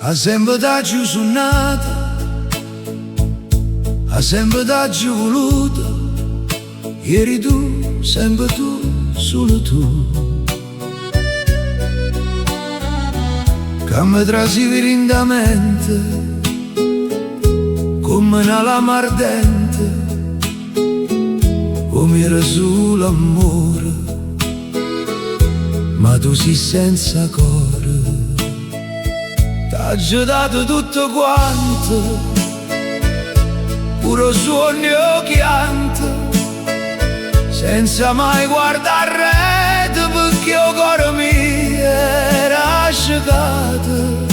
ha sempre t'aggiù suonata, ha sempre t'aggiù voluta. Ieri tu, sempre tu, solo tu, che mi trasivi lentamente come una lama ardente, come era solo amore, ma tu sei senza cuore. T'ho dato tutto quanto, puro sogno chianto, senza mai guardare rete, perché il cuore mio era asciugato.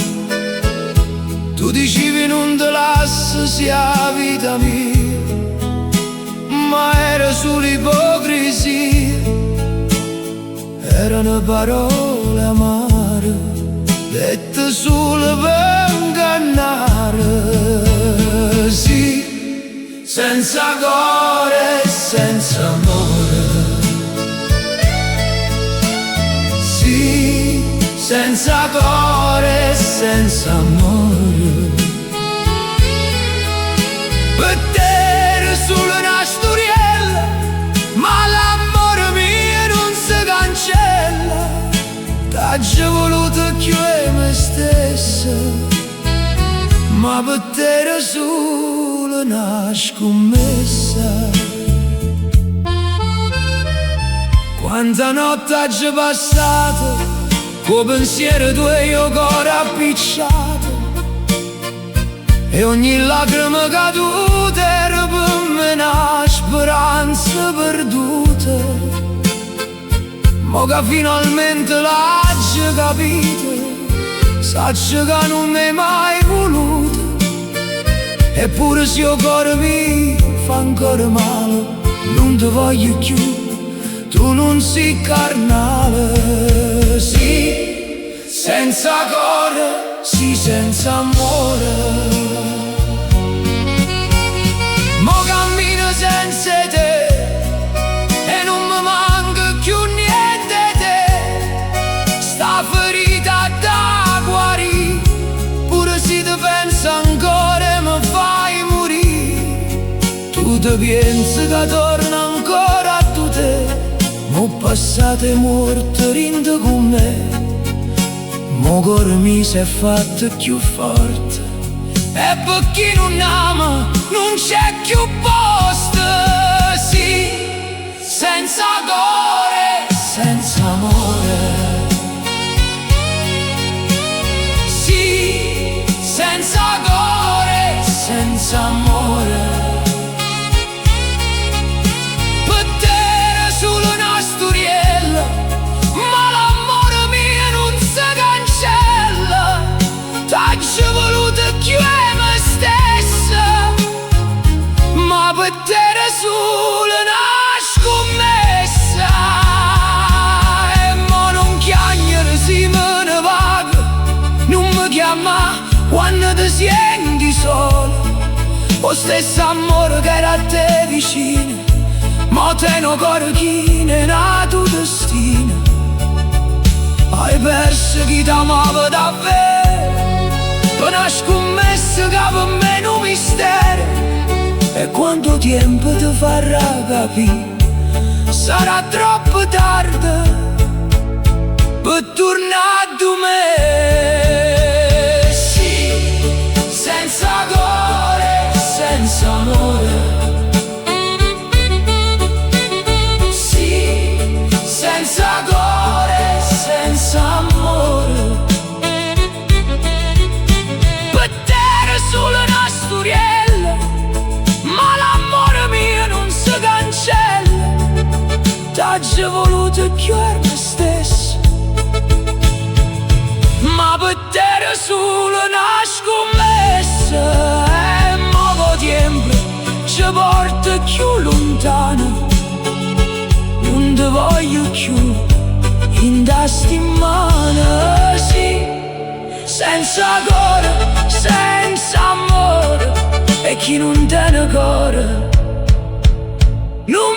Tu dicevi non te lascio sia vita mia, ma era solo ipocrisia, erano parole amare, dette solo per ingannare. Sì, senza cuore e senza amore. Sì, senza cuore e senza amore. Per te era solo una storiella, ma l'amore mio non si cancella. T'ho voluto più e me stessa, ma per te era solo una scommessa. Quanta notte hai passato, con pensiero tuo io cuore appicciato, e ogni lacrima caduta era per me una speranza perduta. Mo che finalmente l'hai capito, saccio che non mi hai mai voluto. Eppure se il cuore mi fa ancora male, non ti voglio più, tu non sei carnale. Sì, senza cuore, sì, senza amore. Mo cammino senza te e non mi manca più niente te. Sta ferita da guarire, pure se ti penso ancora mi fai morire. Tu ti pensi che torna ancora a tu te, mo passato e morto rinde con me. Mo cuore mi si è fatto più forte, e per chi non ama non c'è più posto. Sì, senza cuore, senza amore. Sì, senza cuore, senza amore. Per te era solo una storiella, ma l'amore mio non si cancella. T'ho voluto più e me stessa, ma per te era solo una scommessa. E mo non chiagnere si me ne vaga, non mi chiama quando ti senti solo. Lo stesso amore che era a te vicino, ma te no cuore chi ne è tuo destino. Hai perso chi t'amava davvero, per una scommessa che per me è un mistero. E quanto tempo ti farà capire, sarà troppo tardi per tornare a me. Sì, senza cuore, senza amore. Sì, senza cuore, senza amore. Per te era solo una storiella, ma l'amore mio non si cancella. T'ho voluto più e me stesso, ma per te era solo una scommessa. E mo che tempo ci porta più lontano, non ti voglio più in da stimana. Sì, senza cuore, senza amore. E chi non tiene cuore non